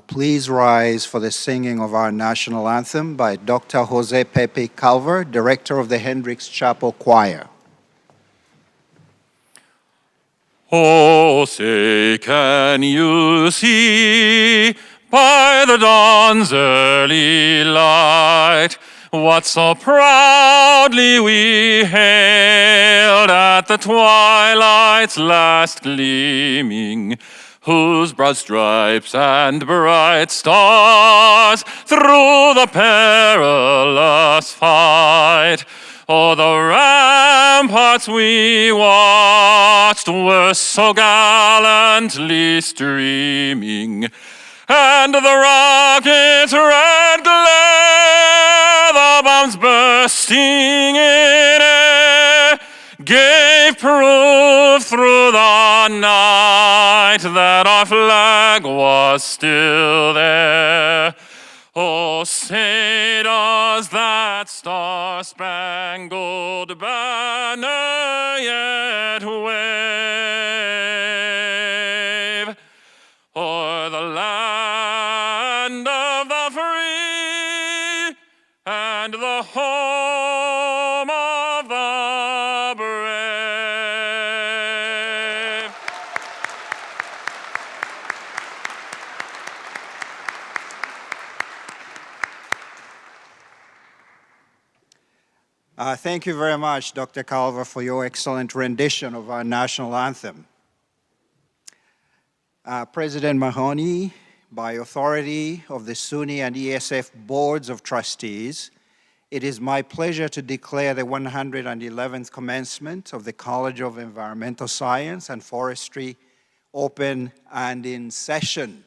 Please rise for the singing of our national anthem by Dr. Jose Pepe Calver, Director of the Hendricks Chapel Choir. Oh, say, can you see by the dawn's early light what so proudly we hailed at the twilight's last gleaming, whose broad stripes and bright stars through the perilous fight o'er the ramparts we watched were so gallantly streaming, and the rocket's red glare, the bombs bursting in air, gave proof through the night that our flag was still there. Oh, say does that star-spangled banner yet wave o'er the land of the free and the home of the brave? Thank you very much, Dr. Calver, for your excellent rendition of our national anthem. President Mahoney, by authority of the SUNY and ESF Boards of Trustees, it is my pleasure to declare the 111th commencement of the College of Environmental Science and Forestry open and in session.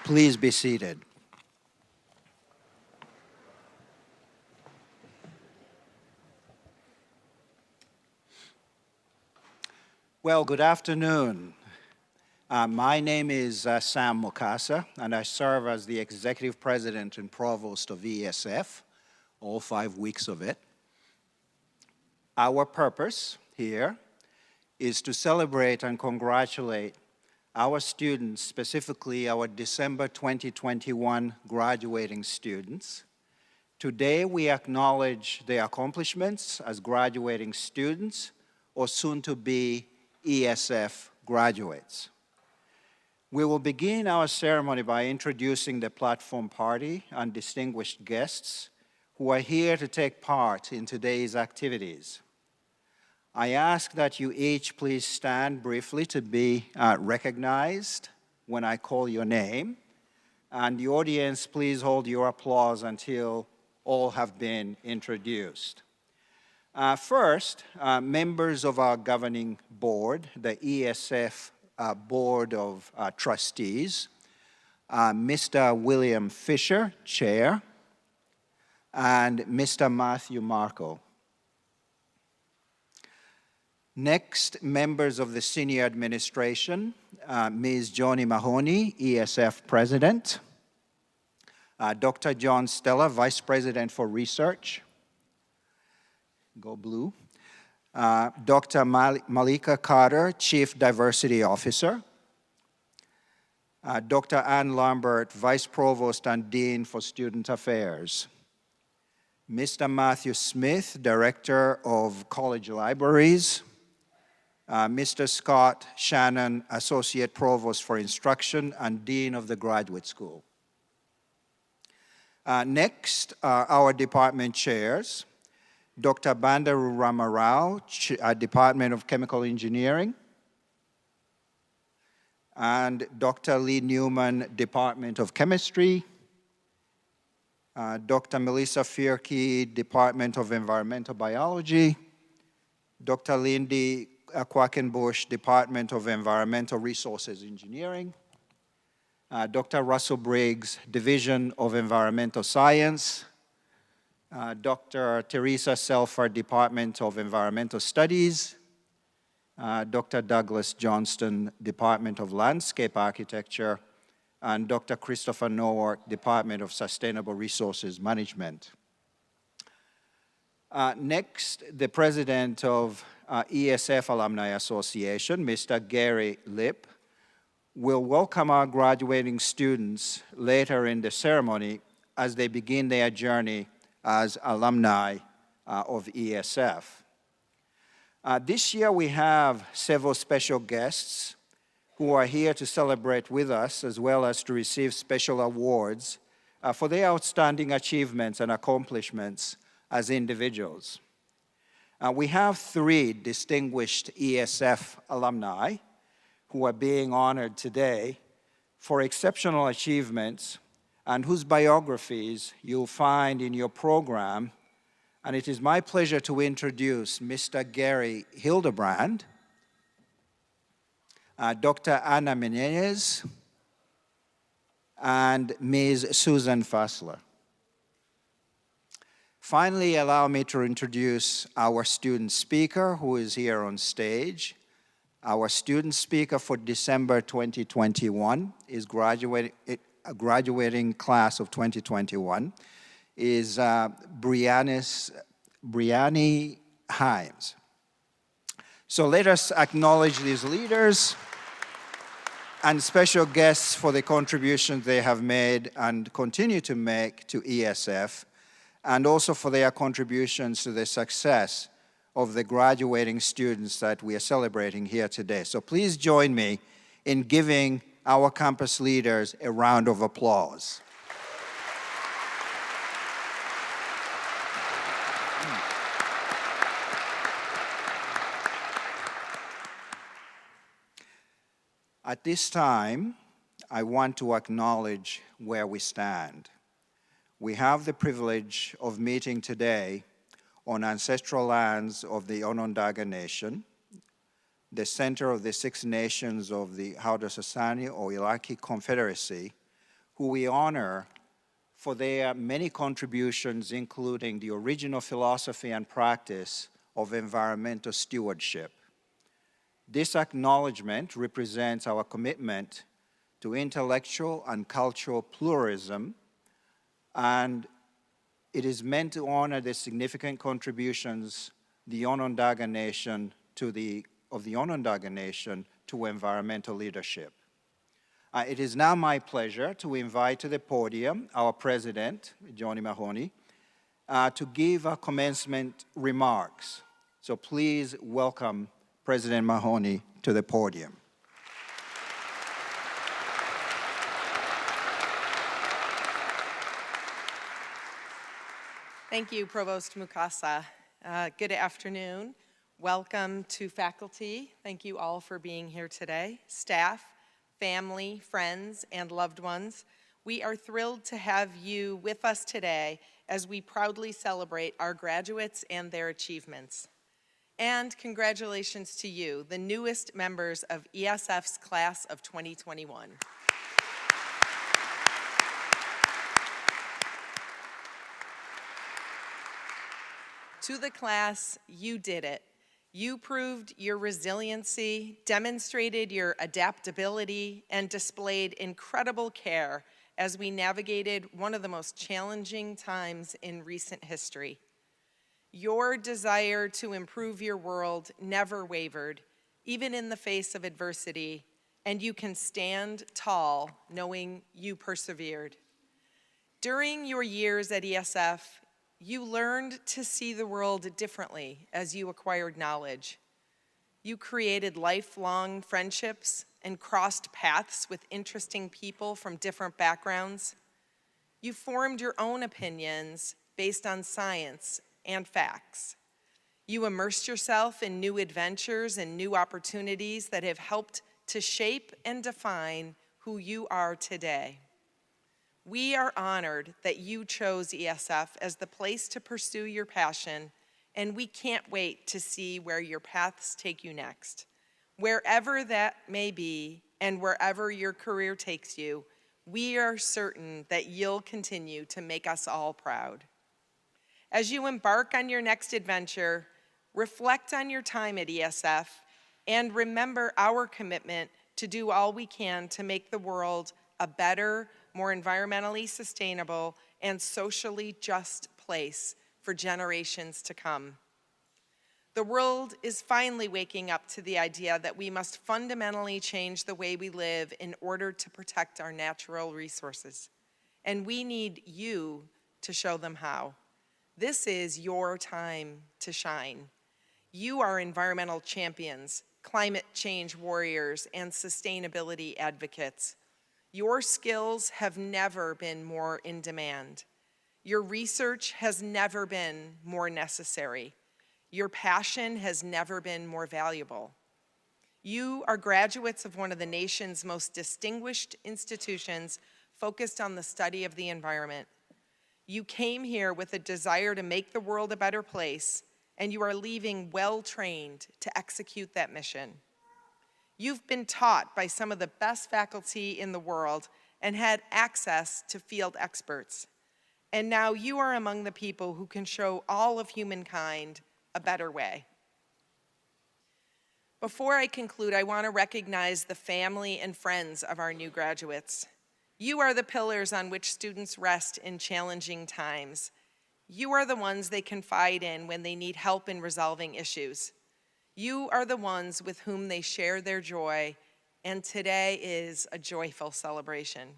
Please be seated. Well, good afternoon. My name is Sam Mukasa, and I serve as the Executive President and Provost of ESF, all 5 weeks of it. Our purpose here is to celebrate and congratulate our students, specifically our December 2021 graduating students. Today, we acknowledge their accomplishments as graduating students or soon-to-be ESF graduates. We will begin our ceremony by introducing the platform party and distinguished guests who are here to take part in today's activities. I ask that you each please stand briefly to be recognized when I call your name, and the audience please hold your applause until all have been introduced. First, members of our governing board, the ESF Board of Trustees, Mr. William Fisher, Chair, and Mr. Matthew Marco. Next, members of the senior administration, Ms. Joni Mahoney, ESF President, Dr. John Stella, Vice President for Research, go blue, Dr. Malika Carter, Chief Diversity Officer, Dr. Ann Lambert, Vice Provost and Dean for Student Affairs, Mr. Matthew Smith, Director of College Libraries, Mr. Scott Shannon, Associate Provost for Instruction and Dean of the Graduate School. Next, our department chairs, Dr. Bandaru Ramarao, Department of Chemical Engineering, and Dr. Lee Newman, Department of Chemistry, Dr. Melissa Fierke, Department of Environmental Biology, Dr. Lindy Quackenbush, Department of Environmental Resources Engineering, Dr. Russell Briggs, Division of Environmental Science, Dr. Teresa Selfer, Department of Environmental Studies, Dr. Douglas Johnston, Department of Landscape Architecture, and Dr. Christopher Nowak, Department of Sustainable Resources Management. Next, the president of ESF Alumni Association, Mr. Gary Lip, will welcome our graduating students later in the ceremony as they begin their journey as alumni of ESF. This year we have several special guests who are here to celebrate with us, as well as to receive special awards for their outstanding achievements and accomplishments as individuals. We have 3 distinguished ESF alumni who are being honored today for exceptional achievements and whose biographies you'll find in your program. And it is my pleasure to introduce Mr. Gary Hildebrand, Dr. Ana Menendez, and Ms. Susan Fassler. Finally, allow me to introduce our student speaker who is here on stage. Our student speaker for December 2021 is graduating class of 2021 is Brianni Himes. So let us acknowledge these leaders and special guests for the contributions they have made and continue to make to ESF, and also for their contributions to the success of the graduating students that we are celebrating here today. So please join me in giving our campus leaders a round of applause. At this time, I want to acknowledge where we stand. We have the privilege of meeting today on ancestral lands of the Onondaga Nation, the center of the 6 nations of the Haudenosaunee or Yaqui Confederacy, who we honor for their many contributions, including the original philosophy and practice of environmental stewardship. This acknowledgement represents our commitment to intellectual and cultural pluralism, and it is meant to honor the significant contributions the Onondaga Nation of the Onondaga Nation to environmental leadership. It is now my pleasure to invite to the podium our president, Johnny Mahoney, to give our commencement remarks. So please welcome President Mahoney to the podium. Thank you, Provost Mukasa. Good afternoon. Welcome to faculty. Thank you all for being here today. Staff, family, friends, and loved ones, we are thrilled to have you with us today as we proudly celebrate our graduates and their achievements. And congratulations to you, the newest members of ESF's class of 2021. To the class, you did it. You proved your resiliency, demonstrated your adaptability, and displayed incredible care as we navigated one of the most challenging times in recent history. Your desire to improve your world never wavered, even in the face of adversity, and you can stand tall knowing you persevered. During your years at ESF, you learned to see the world differently as you acquired knowledge. You created lifelong friendships and crossed paths with interesting people from different backgrounds. You formed your own opinions based on science and facts. You immersed yourself in new adventures and new opportunities that have helped to shape and define who you are today. We are honored that you chose ESF as the place to pursue your passion, and we can't wait to see where your paths take you next. Wherever that may be, and wherever your career takes you, we are certain that you'll continue to make us all proud. As you embark on your next adventure, reflect on your time at ESF, and remember our commitment to do all we can to make the world a better, more environmentally sustainable, and socially just place for generations to come. The world is finally waking up to the idea that we must fundamentally change the way we live in order to protect our natural resources. And we need you to show them how. This is your time to shine. You are environmental champions, climate change warriors, and sustainability advocates. Your skills have never been more in demand. Your research has never been more necessary. Your passion has never been more valuable. You are graduates of one of the nation's most distinguished institutions focused on the study of the environment. You came here with a desire to make the world a better place, and you are leaving well-trained to execute that mission. You've been taught by some of the best faculty in the world and had access to field experts. And now you are among the people who can show all of humankind a better way. Before I conclude, I want to recognize the family and friends of our new graduates. You are the pillars on which students rest in challenging times. You are the ones they confide in when they need help in resolving issues. You are the ones with whom they share their joy, and today is a joyful celebration.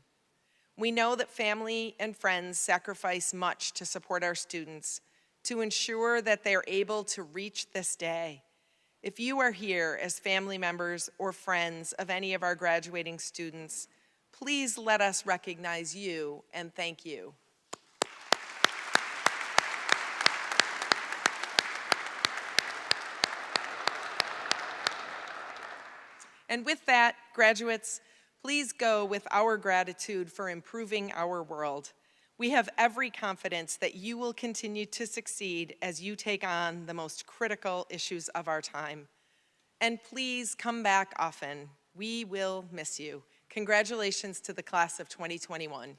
We know that family and friends sacrifice much to support our students, to ensure that they are able to reach this day. If you are here as family members or friends of any of our graduating students, please let us recognize you and thank you. And with that, graduates, please go with our gratitude for improving our world. We have every confidence that you will continue to succeed as you take on the most critical issues of our time. And please come back often. We will miss you. Congratulations to the class of 2021.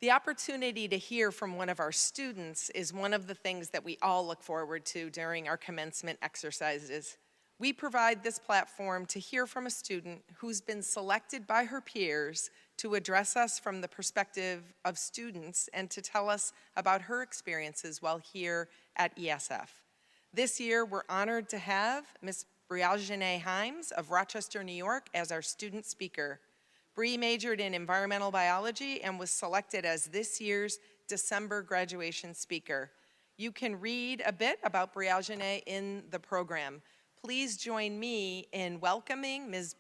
The opportunity to hear from one of our students is one of the things that we all look forward to during our commencement exercises. We provide this platform to hear from a student who's been selected by her peers to address us from the perspective of students and to tell us about her experiences while here at ESF. This year, we're honored to have Ms. Briagene Himes of Rochester, New York as our student speaker. Bree majored in environmental biology and was selected as this year's December graduation speaker. You can read a bit about Briagene in the program. Please join me in welcoming Ms.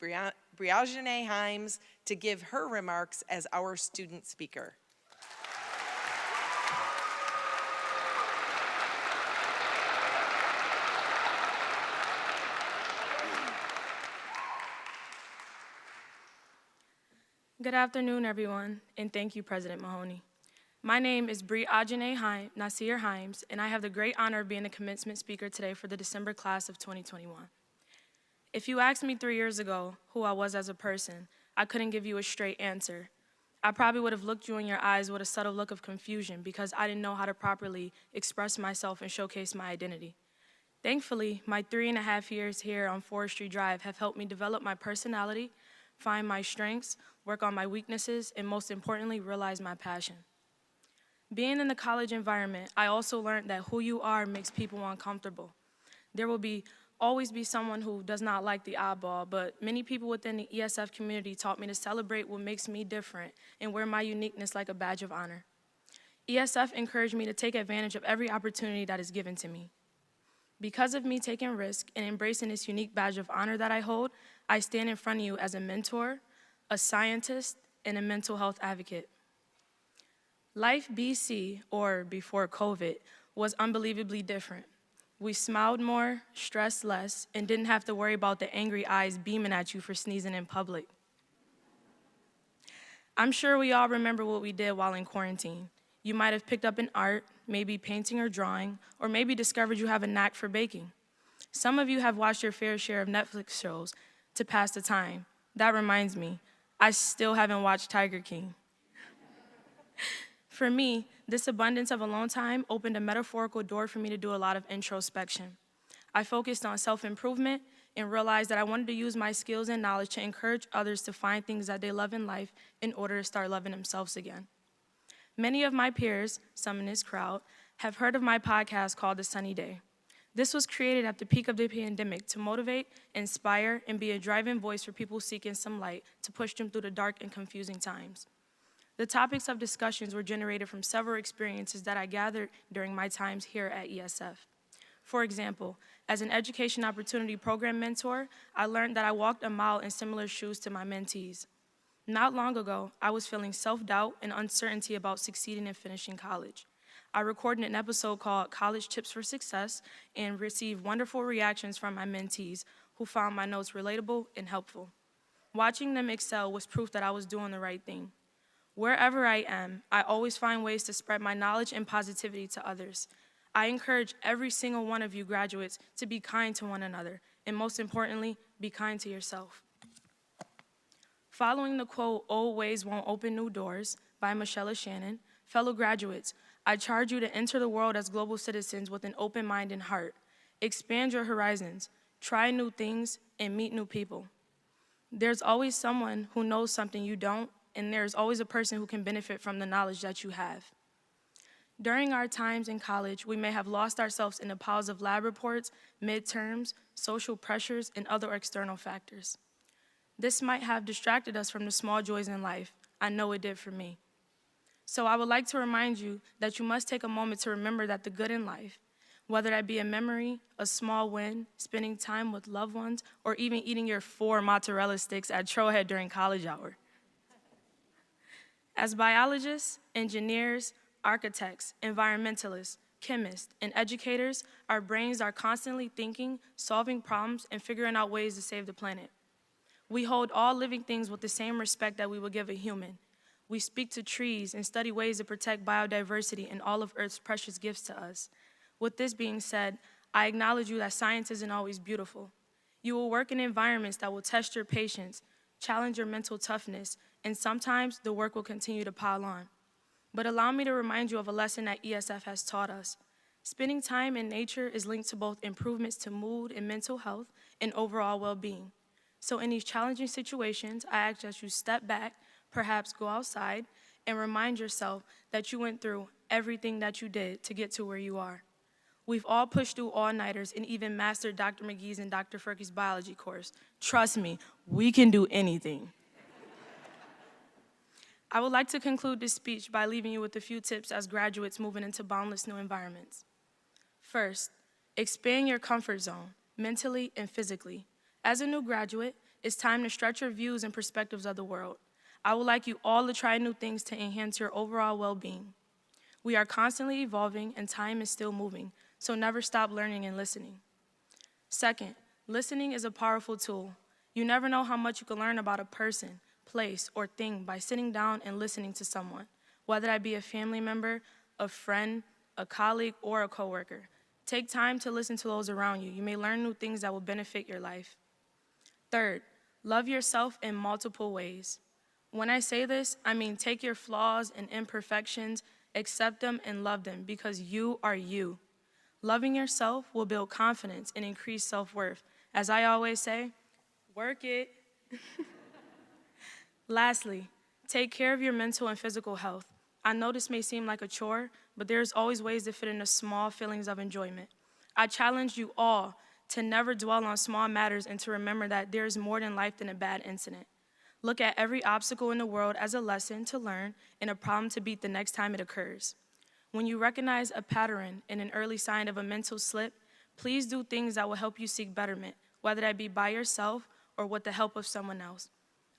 Briagene Himes to give her remarks as our student speaker. Good afternoon, everyone, and thank you, President Mahoney. My name is Briagene Nasir Himes, and I have the great honor of being the commencement speaker today for the December class of 2021. If you asked me 3 years ago who I was as a person, I couldn't give you a straight answer. I probably would have looked you in your eyes with a subtle look of confusion because I didn't know how to properly express myself and showcase my identity. Thankfully, my 3.5 years here on Forestry Drive have helped me develop my personality, find my strengths, work on my weaknesses, and most importantly, realize my passion. Being in the college environment, I also learned that who you are makes people uncomfortable. There will always be someone who does not like the oddball, but many people within the ESF community taught me to celebrate what makes me different and wear my uniqueness like a badge of honor. ESF encouraged me to take advantage of every opportunity that is given to me. Because of me taking risk and embracing this unique badge of honor that I hold, I stand in front of you as a mentor, a scientist, and a mental health advocate. Life BC, or before COVID, was unbelievably different. We smiled more, stressed less, and didn't have to worry about the angry eyes beaming at you for sneezing in public. I'm sure we all remember what we did while in quarantine. You might have picked up an art, maybe painting or drawing, or maybe discovered you have a knack for baking. Some of you have watched your fair share of Netflix shows to pass the time. That reminds me, I still haven't watched Tiger King. For me, this abundance of alone time opened a metaphorical door for me to do a lot of introspection. I focused on self-improvement and realized that I wanted to use my skills and knowledge to encourage others to find things that they love in life in order to start loving themselves again. Many of my peers, some in this crowd, have heard of my podcast called The Sunny Day. This was created at the peak of the pandemic to motivate, inspire, and be a driving voice for people seeking some light to push them through the dark and confusing times. The topics of discussions were generated from several experiences that I gathered during my times here at ESF. For example, as an education opportunity program mentor, I learned that I walked a mile in similar shoes to my mentees. Not long ago, I was feeling self-doubt and uncertainty about succeeding and finishing college. I recorded an episode called College Tips for Success and received wonderful reactions from my mentees who found my notes relatable and helpful. Watching them excel was proof that I was doing the right thing. Wherever I am, I always find ways to spread my knowledge and positivity to others. I encourage every single one of you graduates to be kind to one another, and most importantly, be kind to yourself. Following the quote, "Old ways won't open new doors," by Michelle Shannon, fellow graduates, I charge you to enter the world as global citizens with an open mind and heart. Expand your horizons, try new things, and meet new people. There's always someone who knows something you don't, and there's always a person who can benefit from the knowledge that you have. During our times in college, we may have lost ourselves in the piles of lab reports, midterms, social pressures, and other external factors. This might have distracted us from the small joys in life. I know it did for me. So I would like to remind you that you must take a moment to remember that the good in life, whether that be a memory, a small win, spending time with loved ones, or even eating your 4 mozzarella sticks at Trailhead during college hour. As biologists, engineers, architects, environmentalists, chemists, and educators, our brains are constantly thinking, solving problems, and figuring out ways to save the planet. We hold all living things with the same respect that we would give a human. We speak to trees and study ways to protect biodiversity and all of Earth's precious gifts to us. With this being said, I acknowledge you that science isn't always beautiful. You will work in environments that will test your patience, challenge your mental toughness, and sometimes the work will continue to pile on. But allow me to remind you of a lesson that ESF has taught us. Spending time in nature is linked to both improvements to mood and mental health and overall well-being. So in these challenging situations, I ask that you step back, perhaps go outside, and remind yourself that you went through everything that you did to get to where you are. We've all pushed through all-nighters and even mastered Dr. McGee's and Dr. Furky's biology course. Trust me, we can do anything. I would like to conclude this speech by leaving you with a few tips as graduates moving into boundless new environments. First, expand your comfort zone, mentally and physically. As a new graduate, it's time to stretch your views and perspectives of the world. I would like you all to try new things to enhance your overall well-being. We are constantly evolving and time is still moving, so never stop learning and listening. Second, listening is a powerful tool. You never know how much you can learn about a person, place, or thing by sitting down and listening to someone, whether that be a family member, a friend, a colleague, or a coworker. Take time to listen to those around you. You may learn new things that will benefit your life. Third, love yourself in multiple ways. When I say this, I mean take your flaws and imperfections, accept them and love them because you are you. Loving yourself will build confidence and increase self-worth. As I always say, work it. Lastly, take care of your mental and physical health. I know this may seem like a chore, but there's always ways to fit in the small feelings of enjoyment. I challenge you all to never dwell on small matters and to remember that there's more than life than a bad incident. Look at every obstacle in the world as a lesson to learn and a problem to beat the next time it occurs. When you recognize a pattern and an early sign of a mental slip, please do things that will help you seek betterment, whether that be by yourself or with the help of someone else.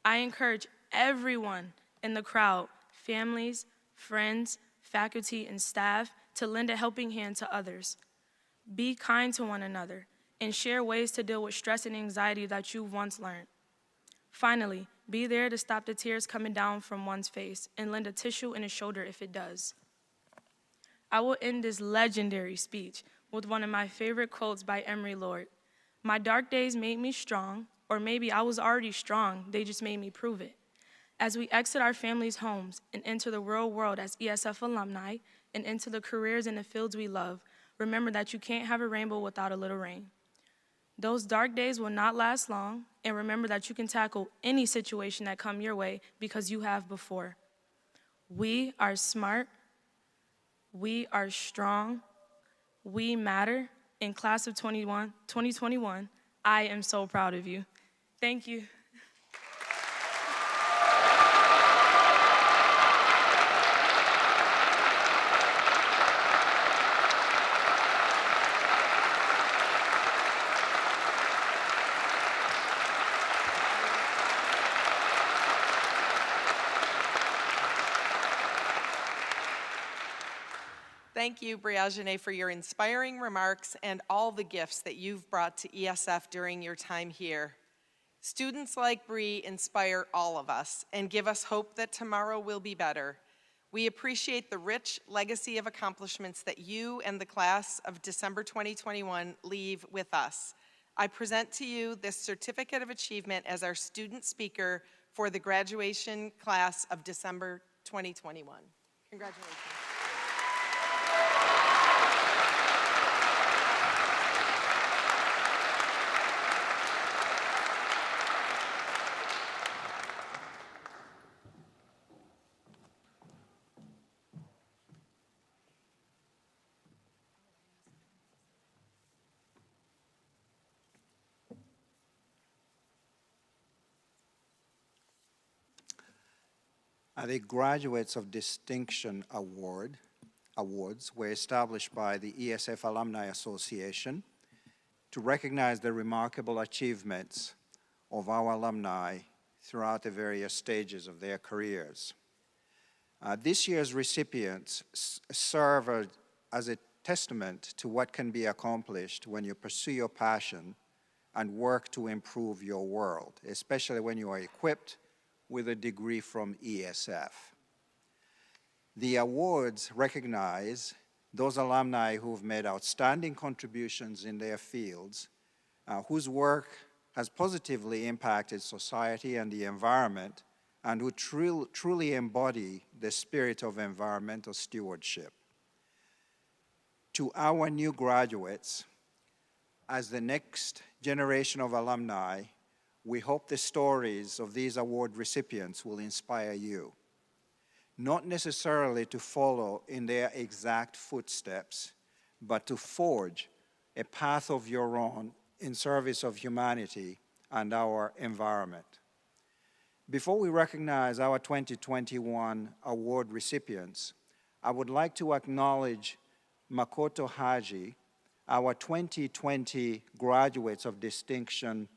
I encourage everyone in the crowd, families, friends, faculty, and staff, to lend a helping hand to others. Be kind to one another and share ways to deal with stress and anxiety that you've once learned. Finally, be there to stop the tears coming down from one's face and lend a tissue and a shoulder if it does. I will end this legendary speech with one of my favorite quotes by Emery Lord. My dark days made me strong, or maybe I was already strong, they just made me prove it. As we exit our families' homes and enter the real world as ESF alumni and into the careers and the fields we love, remember that you can't have a rainbow without a little rain. Those dark days will not last long, and remember that you can tackle any situation that come your way because you have before. We are smart, we are strong, we matter. In class of 2021, I am so proud of you. Thank you. Thank you, Briagine, for your inspiring remarks and all the gifts that you've brought to ESF during your time here. Students like Bree inspire all of us and give us hope that tomorrow will be better. We appreciate the rich legacy of accomplishments that you and the class of December 2021 leave with us. I present to you this certificate of achievement as our student speaker for the graduation class of December 2021. Congratulations. The Graduates of Distinction Awards were established by the ESF Alumni Association to recognize the remarkable achievements of our alumni throughout the various stages of their careers. This year's recipients serve as a testament to what can be accomplished when you pursue your passion and work to improve your world, especially when you are equipped with a degree from ESF. The awards recognize those alumni who have made outstanding contributions in their fields, whose work has positively impacted society and the environment, and who truly embody the spirit of environmental stewardship. To our new graduates, as the next generation of alumni, we hope the stories of these award recipients will inspire you, not necessarily to follow in their exact footsteps, but to forge a path of your own in service of humanity and our environment. Before we recognize our 2021 award recipients, I would like to acknowledge Makoto Haji, our 2020 Graduates of Distinction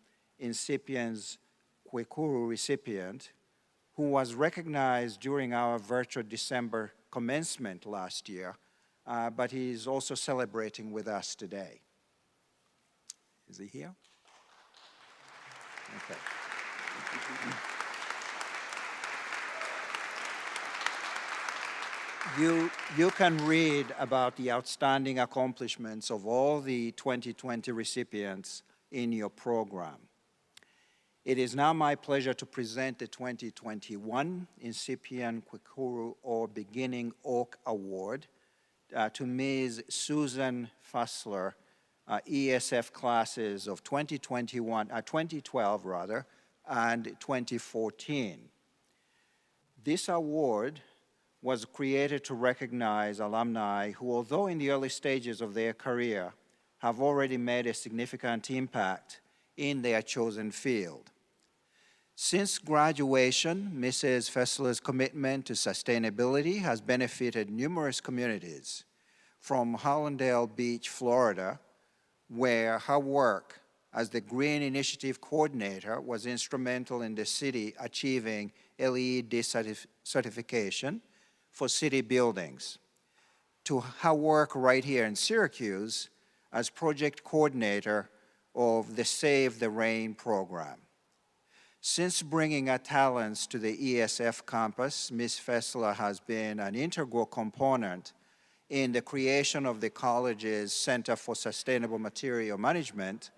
Incipiens Kwekuru recipient, who was recognized during our virtual December commencement last year, but he is also celebrating with us today. Is he here? Okay. You can read about the outstanding accomplishments of all the 2020 recipients in your program. It is now my pleasure to present the 2021 Incipient Kwekuru or Beginning Oak Award to Ms. Susan Fassler, ESF classes of 2012 and 2014. This award was created to recognize alumni who, although in the early stages of their career, have already made a significant impact in their chosen field. Since graduation, Mrs. Fessler's commitment to sustainability has benefited numerous communities, from Hallandale Beach, Florida, where her work as the Green Initiative Coordinator was instrumental in the city achieving LEED certification for city buildings, to her work right here in Syracuse as Project Coordinator of the Save the Rain program. Since bringing her talents to the ESF campus, Ms. Fessler has been an integral component in the creation of the college's Center for Sustainable Material Management,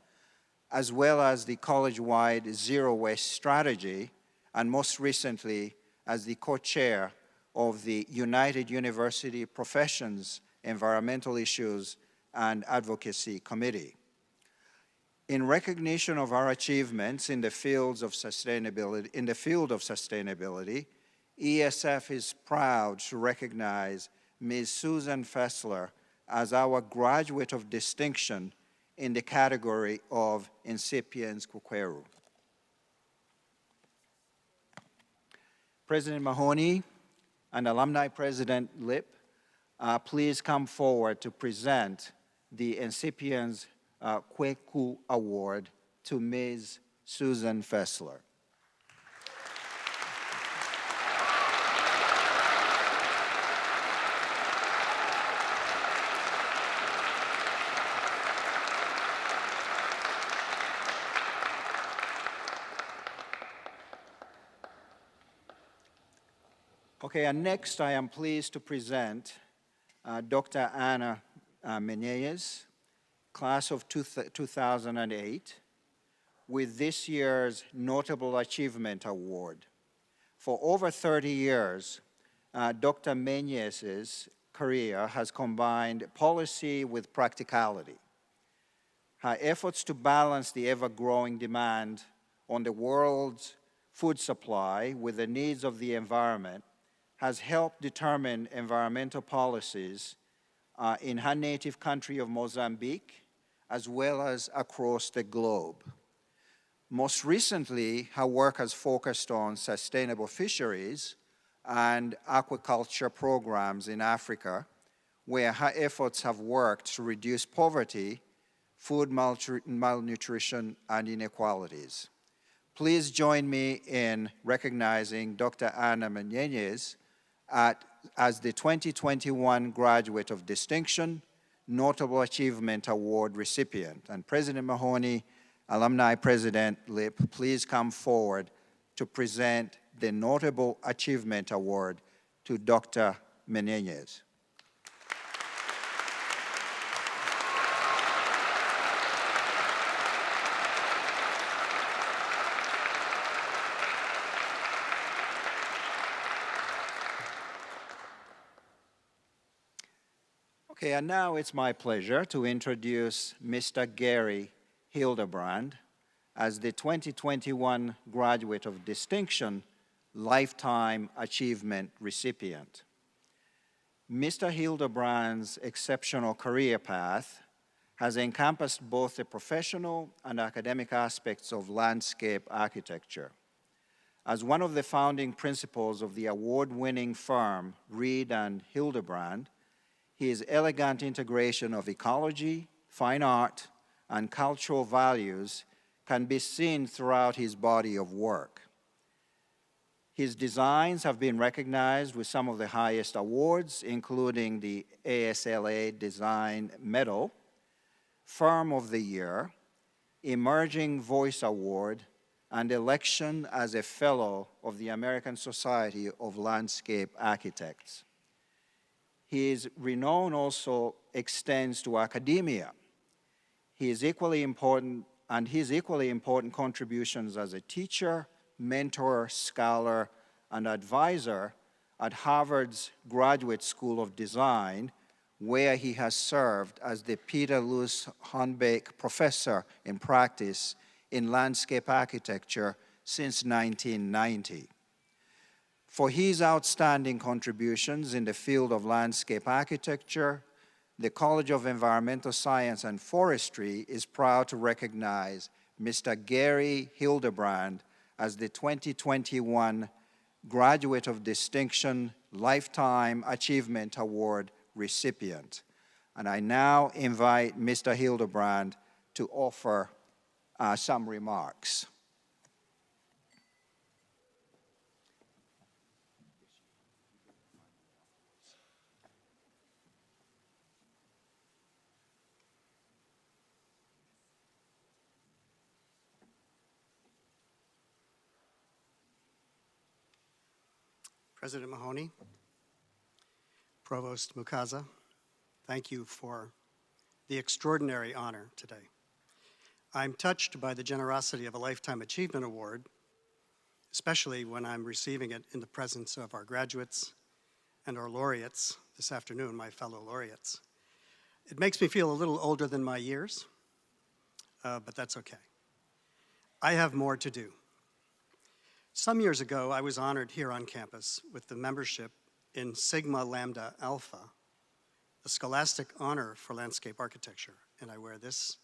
as well as the college-wide Zero Waste Strategy, and most recently as the co-chair of the United University Professions Environmental Issues and Advocacy Committee. In recognition of our achievements in the field of sustainability, ESF is proud to recognize Ms. Susan Fessler as our graduate of distinction in the category of Incipiens Quequeru. President Mahoney and Alumni President Lip, please come forward to present the Incipiens Quequeru Award to Ms. Susan Fessler. Okay, and next I am pleased to present Dr. Ana Menezes, class of 2008, with this year's Notable Achievement Award. For over 30 years, Dr. Menezes' career has combined policy with practicality. Her efforts to balance the ever-growing demand on the world's food supply with the needs of the environment has helped determine environmental policies in her native country of Mozambique, as well as across the globe. Most recently, her work has focused on sustainable fisheries and aquaculture programs in Africa, where her efforts have worked to reduce poverty, food malnutrition, and inequalities. Please join me in recognizing Dr. Ana Menezes as the 2021 Graduate of Distinction, Notable Achievement Award recipient. And President Mahoney, Alumni President Lip, please come forward to present the Notable Achievement Award to Dr. Menezes. Okay, and now it's my pleasure to introduce Mr. Gary Hildebrand as the 2021 Graduate of Distinction Lifetime Achievement recipient. Mr. Hildebrand's exceptional career path has encompassed both the professional and academic aspects of landscape architecture. As one of the founding principals of the award-winning firm Reed and Hildebrand, his elegant integration of ecology, fine art, and cultural values can be seen throughout his body of work. His designs have been recognized with some of the highest awards, including the ASLA Design Medal, Firm of the Year, Emerging Voice Award, and election as a Fellow of the American Society of Landscape Architects. His renown also extends to academia. His equally important contributions as a teacher, mentor, scholar, and advisor at Harvard's Graduate School of Design, where he has served as the Peter Lewis Hornbeck Professor in Practice in Landscape Architecture since 1990. For his outstanding contributions in the field of landscape architecture, the College of Environmental Science and Forestry is proud to recognize Mr. Gary Hildebrand as the 2021 Graduate of Distinction Lifetime Achievement Award recipient. And I now invite Mr. Hildebrand to offer some remarks. President Mahoney, Provost Mukasa, thank you for the extraordinary honor today. I'm touched by the generosity of a Lifetime Achievement Award, especially when I'm receiving it in the presence of our graduates and our laureates this afternoon, my fellow laureates. It makes me feel a little older than my years. but that's okay. I have more to do. Some years ago, I was honored here on campus with the membership in Sigma Lambda Alpha, the scholastic honor for landscape architecture, and I wear this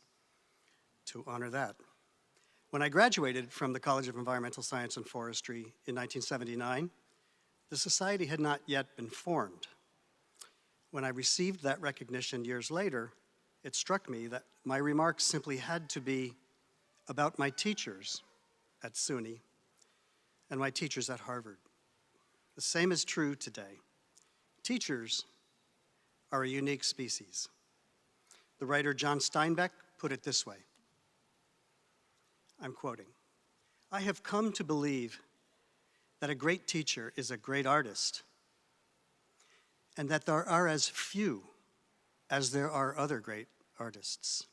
to honor that. When I graduated from the College of Environmental Science and Forestry in 1979, the society had not yet been formed. When I received that recognition years later, it struck me that my remarks simply had to be about my teachers at SUNY and my teachers at Harvard. The same is true today. Teachers are a unique species. The writer John Steinbeck put it this way. I'm quoting, "I have come to believe that a great teacher is a great artist, and that there are as few as there are other great artists.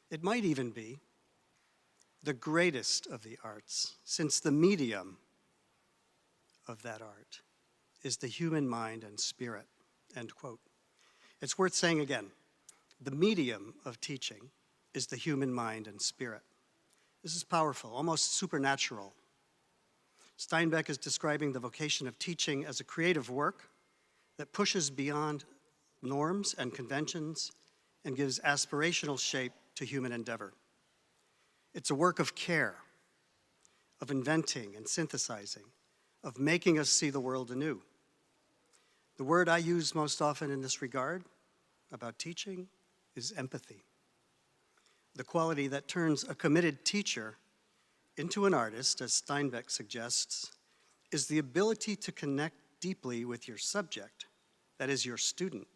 It might even be the greatest of the arts, since the medium of that art is the human mind and spirit," end quote. It's worth saying again, the medium of teaching is the human mind and spirit. This is powerful, almost supernatural. Steinbeck is describing the vocation of teaching as a creative work that pushes beyond norms and conventions and gives aspirational shape to human endeavor. It's a work of care, of inventing and synthesizing, of making us see the world anew. The word I use most often in this regard about teaching is empathy. The quality that turns a committed teacher into an artist, as Steinbeck suggests, is the ability to connect deeply with your subject, that is your student,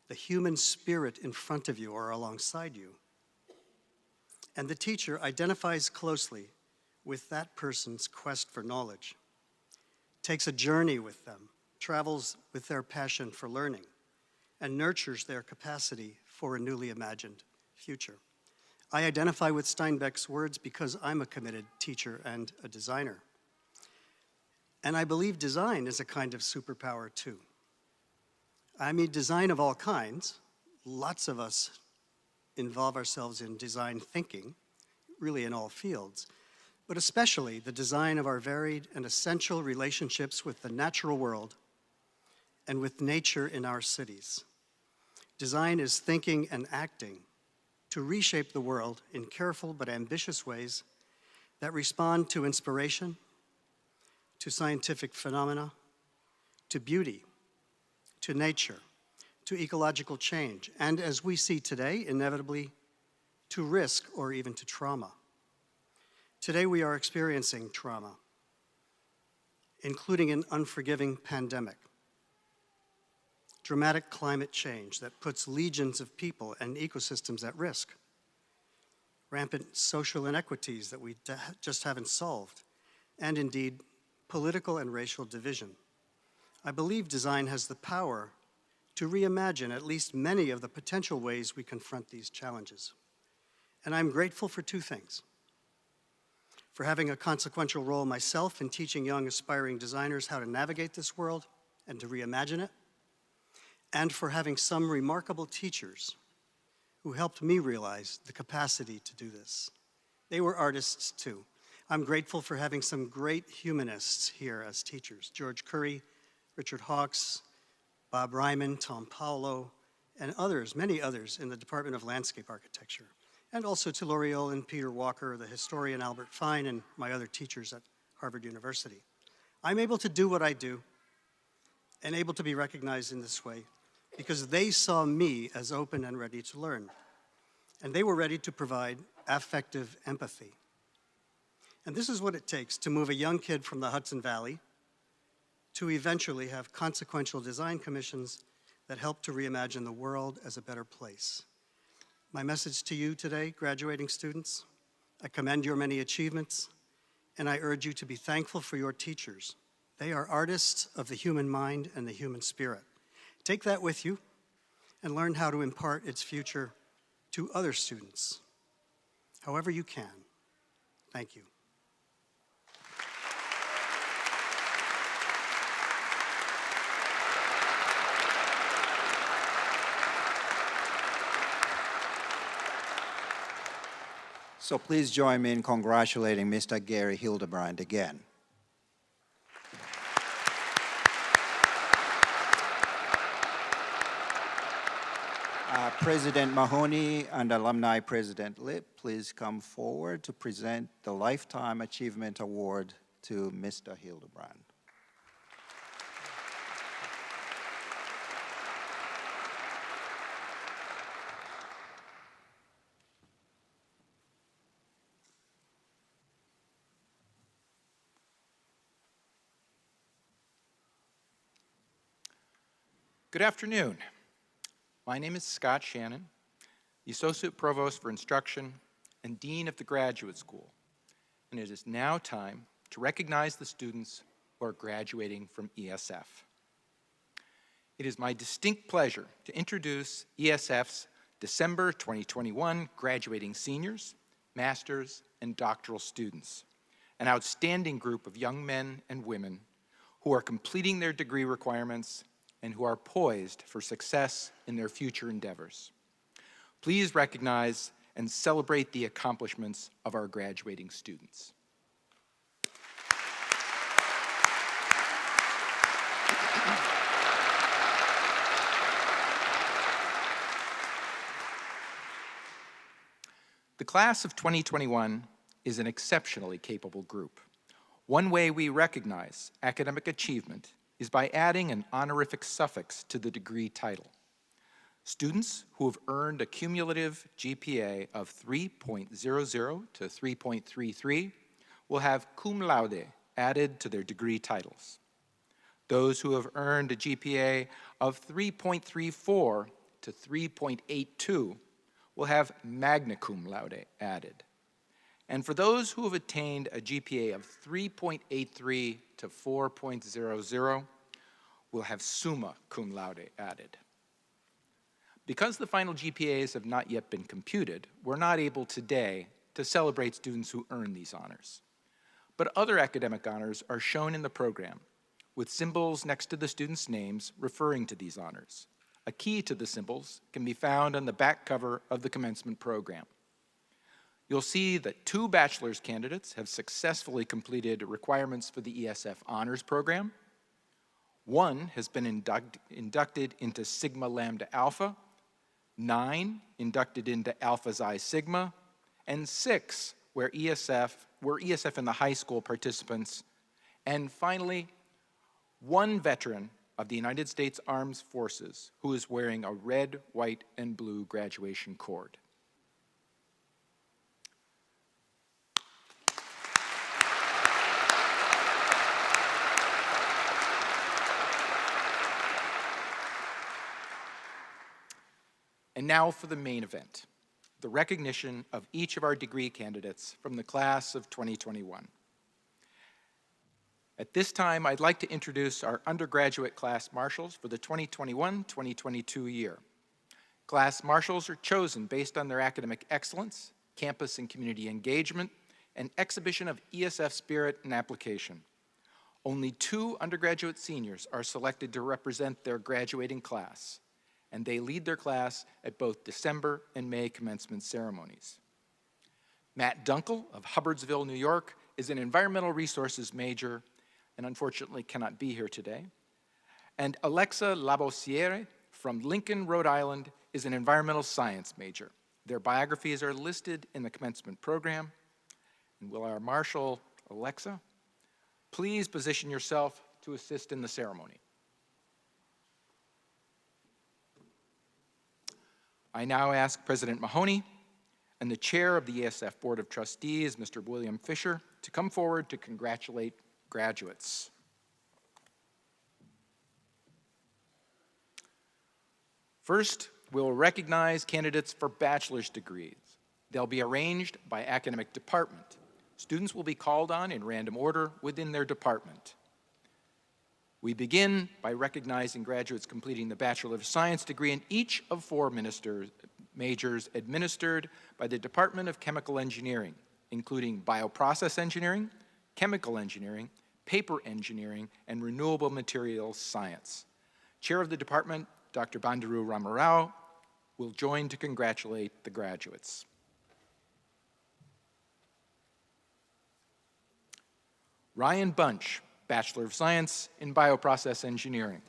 the human spirit in front of you or alongside you. And the teacher identifies closely with that person's quest for knowledge, takes a journey with them, travels with their passion for learning, and nurtures their capacity for a newly imagined future. I identify with Steinbeck's words because I'm a committed teacher and a designer. And I believe design is a kind of superpower too. I mean design of all kinds. Lots of us involve ourselves in design thinking, really in all fields, but especially the design of our varied and essential relationships with the natural world and with nature in our cities. Design is thinking and acting to reshape the world in careful but ambitious ways that respond to inspiration, to scientific phenomena, to beauty, to nature, to ecological change, and as we see today, inevitably, to risk or even to trauma. Today we are experiencing trauma, including an unforgiving pandemic, dramatic climate change that puts legions of people and ecosystems at risk, rampant social inequities that we just haven't solved, and indeed, political and racial division. I believe design has the power to reimagine at least many of the potential ways we confront these challenges. And I'm grateful for two things. For having a consequential role myself in teaching young aspiring designers how to navigate this world and to reimagine it, and for having some remarkable teachers who helped me realize the capacity to do this. They were artists too. I'm grateful for having some great humanists here as teachers, George Curry, Richard Hawkes, Bob Ryman, Tom Paolo, and others, many others in the Department of Landscape Architecture, and also to L'Oreal and Peter Walker, the historian Albert Fine, and my other teachers at Harvard University. I'm able to do what I do and able to be recognized in this way because they saw me as open and ready to learn, and they were ready to provide affective empathy. And this is what it takes to move a young kid from the Hudson Valley to eventually have consequential design commissions that help to reimagine the world as a better place. My message to you today, graduating students, I commend your many achievements, and I urge you to be thankful for your teachers. They are artists of the human mind and the human spirit. Take that with you and learn how to impart its future to other students, however you can. Thank you. So please join me in congratulating Mr. Gary Hildebrand again. President Mahoney and Alumni President Lip, please come forward to present the Lifetime Achievement Award to Mr. Hildebrand. Good afternoon. My name is Scott Shannon, the Associate Provost for Instruction and Dean of the Graduate School, and it is now time to recognize the students who are graduating from ESF. It is my distinct pleasure to introduce ESF's December 2021 graduating seniors, masters, and doctoral students, an outstanding group of young men and women who are completing their degree requirements and who are poised for success in their future endeavors. Please recognize and celebrate the accomplishments of our graduating students. The class of 2021 is an exceptionally capable group. One way we recognize academic achievement is by adding an honorific suffix to the degree title. Students who have earned a cumulative GPA of 3.00 to 3.33 will have cum laude added to their degree titles. Those who have earned a GPA of 3.34 to 3.82 will have magna cum laude added. And for those who have attained a GPA of 3.83 to 4.00, will have summa cum laude added. Because the final GPAs have not yet been computed, we're not able today to celebrate students who earn these honors. But other academic honors are shown in the program, with symbols next to the students' names referring to these honors. A key to the symbols can be found on the back cover of the commencement program. You'll see that 2 bachelor's candidates have successfully completed requirements for the ESF Honors Program. 1 has been inducted into Sigma Lambda Alpha, 9 inducted into Alpha Xi Sigma, and 6 were ESF in the high school participants. And finally, 1 veteran of the United States Armed Forces who is wearing a red, white, and blue graduation cord. And now for the main event, the recognition of each of our degree candidates from the class of 2021. At this time, I'd like to introduce our undergraduate class marshals for the 2021-2022 year. Class marshals are chosen based on their academic excellence, campus and community engagement, and exhibition of ESF spirit and application. Only 2 undergraduate seniors are selected to represent their graduating class, and they lead their class at both December and May commencement ceremonies. Matt Dunkel of Hubbardsville, New York, is an environmental resources major and unfortunately cannot be here today. And Alexa Labossiere from Lincoln, Rhode Island, is an environmental science major. Their biographies are listed in the commencement program. And will our marshal, Alexa, please position yourself to assist in the ceremony. I now ask President Mahoney and the chair of the ESF Board of Trustees, Mr. William Fisher, to come forward to congratulate graduates. First, we'll recognize candidates for bachelor's degrees. They'll be arranged by academic department. Students will be called on in random order within their department. We begin by recognizing graduates completing the Bachelor of Science degree in each of 4 majors administered by the Department of Chemical Engineering, including Bioprocess Engineering, Chemical Engineering, Paper Engineering, and Renewable Materials Science. Chair of the department, Dr. Bandaru Ramarao, will join to congratulate the graduates. Ryan Bunch, Bachelor of Science in Bioprocess Engineering.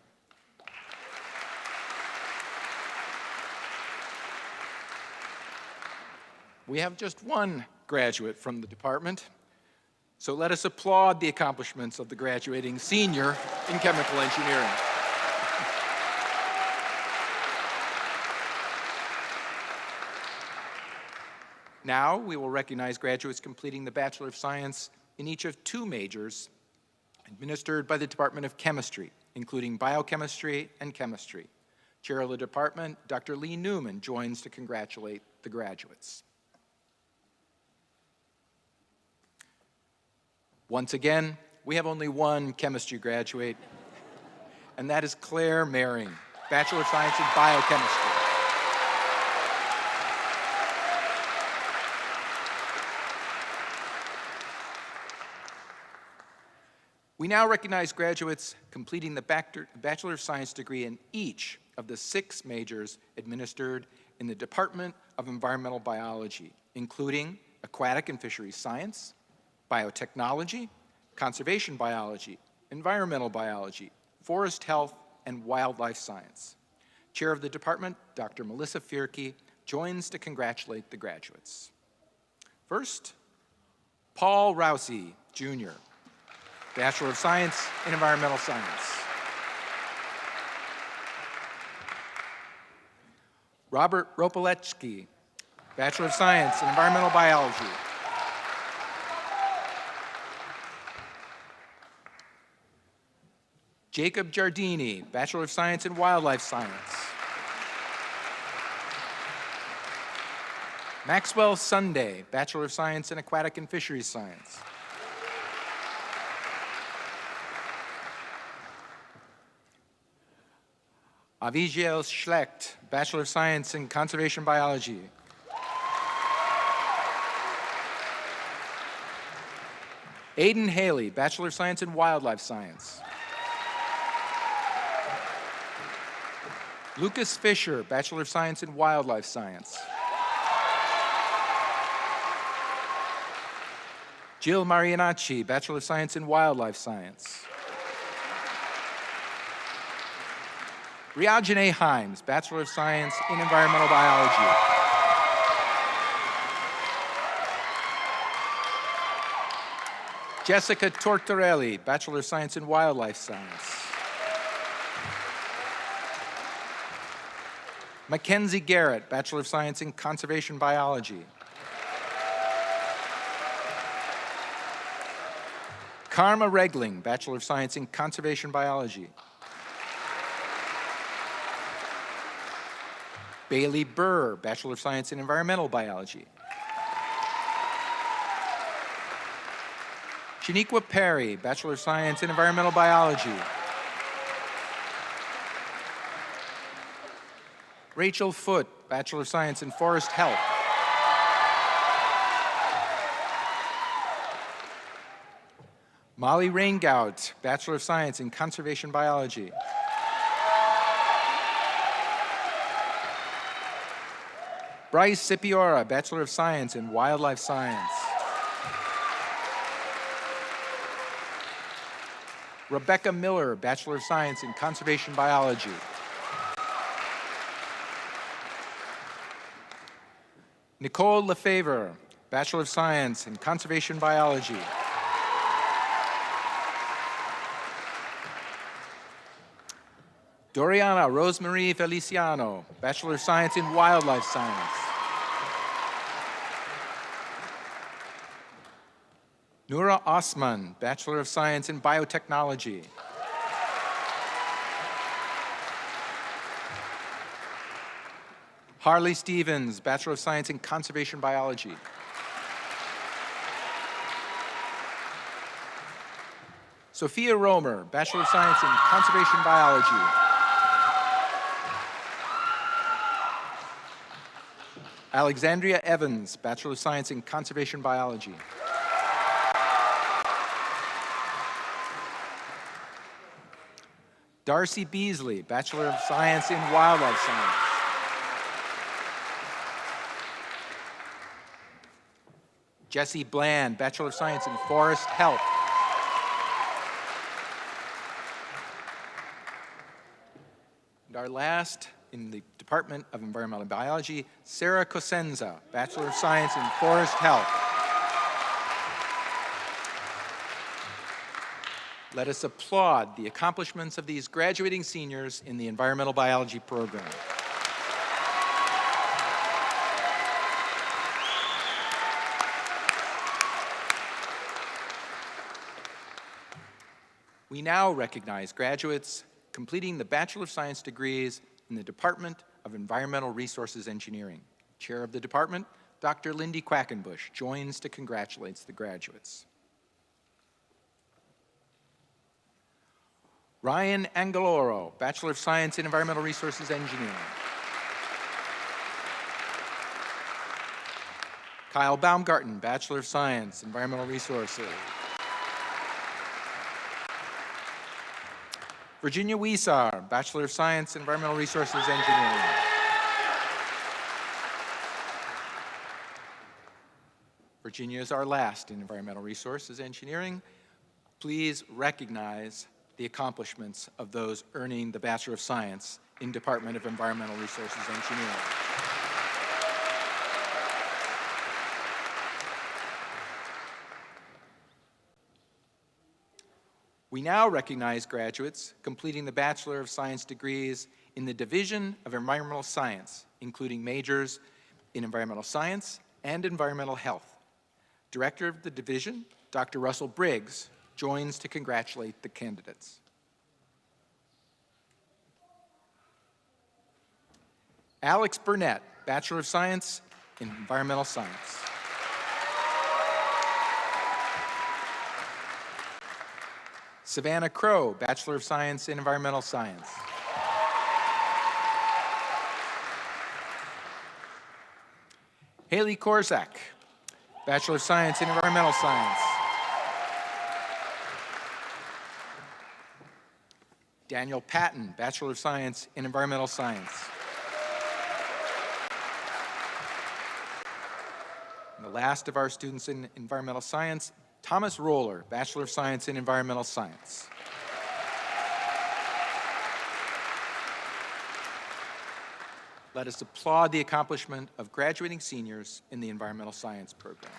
We have just one graduate from the department, so let us applaud the accomplishments of the graduating senior in chemical engineering. Now we will recognize graduates completing the Bachelor of Science in each of two majors administered by the Department of Chemistry, including biochemistry and chemistry. Chair of the department, Dr. Lee Newman, joins to congratulate the graduates. Once again, we have only one chemistry graduate, and that is Claire Maring, Bachelor of Science in Biochemistry. We now recognize graduates completing the Bachelor of Science degree in each of the 6 majors administered in the Department of Environmental Biology, including Aquatic and Fisheries Science, Biotechnology, Conservation Biology, Environmental Biology, Forest Health, and Wildlife Science. Chair of the department, Dr. Melissa Fierke, joins to congratulate the graduates. First, Paul Rousey, Jr., Bachelor of Science in Environmental Science. Robert Ropoletsky, Bachelor of Science in Environmental Biology. Jacob Giardini, Bachelor of Science in Wildlife Science. Maxwell Sunday, Bachelor of Science in Aquatic and Fisheries Science. Avigiel Schlecht, Bachelor of Science in Conservation Biology. Aidan Haley, Bachelor of Science in Wildlife Science. Lucas Fisher, Bachelor of Science in Wildlife Science. Jill Marianacci, Bachelor of Science in Wildlife Science. Riajane Himes, Bachelor of Science in Environmental Biology. Jessica Tortorelli, Bachelor of Science in Wildlife Science. Mackenzie Garrett, Bachelor of Science in Conservation Biology. Karma Regling, Bachelor of Science in Conservation Biology. Bailey Burr, Bachelor of Science in Environmental Biology. Shaniqua Perry, Bachelor of Science in Environmental Biology. Rachel Foote, Bachelor of Science in Forest Health. Molly Raingout, Bachelor of Science in Conservation Biology. Bryce Sipiora, Bachelor of Science in Wildlife Science. Rebecca Miller, Bachelor of Science in Conservation Biology. Nicole Lefevre, Bachelor of Science in Conservation Biology. Doriana Rosemarie Feliciano, Bachelor of Science in Wildlife Science. Noura Osman, Bachelor of Science in Biotechnology. Harley Stevens, Bachelor of Science in Conservation Biology. Sophia Romer, Bachelor of Science in Conservation Biology. Alexandria Evans, Bachelor of Science in Conservation Biology. Darcy Beasley, Bachelor of Science in Wildlife Science. Jesse Bland, Bachelor of Science in Forest Health. And our last, in the Department of Environmental Biology, Sarah Cosenza, Bachelor of Science in Forest Health. Let us applaud the accomplishments of these graduating seniors in the Environmental Biology program. We now recognize graduates completing the Bachelor of Science degrees in the Department of Environmental Resources Engineering. Chair of the department, Dr. Lindy Quackenbush, joins to congratulate the graduates. Ryan Angeloro, Bachelor of Science in Environmental Resources Engineering. Kyle Baumgarten, Bachelor of Science, Environmental Resources. Virginia Wiesar, Bachelor of Science, Environmental Resources Engineering. Virginia is our last in Environmental Resources Engineering. Please recognize the accomplishments of those earning the Bachelor of Science in Department of Environmental Resources Engineering. We now recognize graduates completing the Bachelor of Science degrees in the Division of Environmental Science, including majors in Environmental Science and Environmental Health. Director of the division, Dr. Russell Briggs, joins to congratulate the candidates. Alex Burnett, Bachelor of Science in Environmental Science. Savannah Crow, Bachelor of Science in Environmental Science. Haley Korzak, Bachelor of Science in Environmental Science. Daniel Patton, Bachelor of Science in Environmental Science. And the last of our students in Environmental Science, Thomas Roller, Bachelor of Science in Environmental Science. Let us applaud the accomplishment of graduating seniors in the Environmental Science program.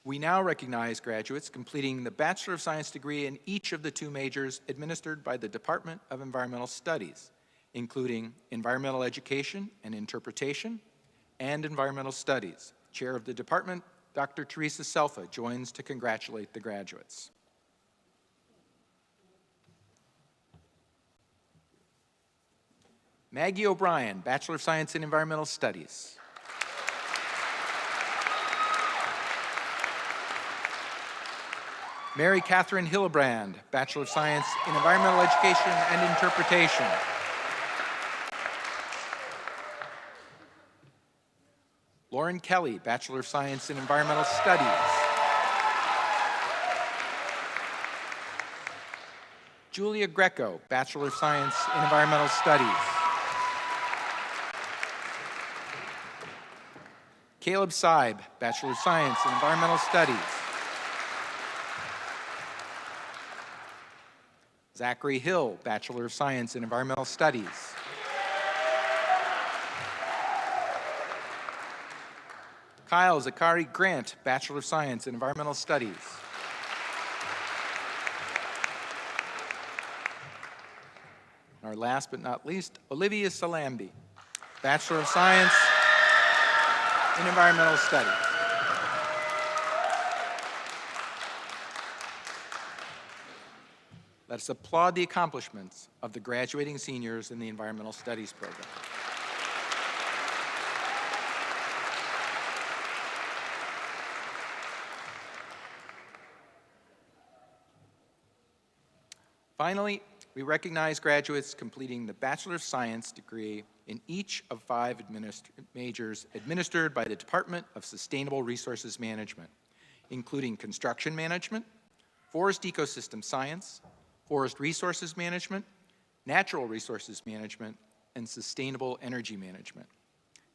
We now recognize graduates completing the Bachelor of Science degree in each of the two majors administered by the Department of Environmental Studies, including Environmental Education and Interpretation and Environmental Studies. Chair of the department, Dr. Teresa Selfa, joins to congratulate the graduates. Maggie O'Brien, Bachelor of Science in Environmental Studies. Mary Catherine Hillebrand, Bachelor of Science in Environmental Education and Interpretation. Lauren Kelly, Bachelor of Science in Environmental Studies. Julia Greco, Bachelor of Science in Environmental Studies. Caleb Seib, Bachelor of Science in Environmental Studies. Zachary Hill, Bachelor of Science in Environmental Studies. Kyle Zachary Grant, Bachelor of Science in Environmental Studies. And our last but not least, Olivia Salambi, Bachelor of Science in Environmental Studies. Let us applaud the accomplishments of the graduating seniors in the Environmental Studies program. Finally, we recognize graduates completing the Bachelor of Science degree in each of 5 majors administered by the Department of Sustainable Resources Management, including Construction Management, Forest Ecosystem Science, Forest Resources Management, Natural Resources Management, and Sustainable Energy Management.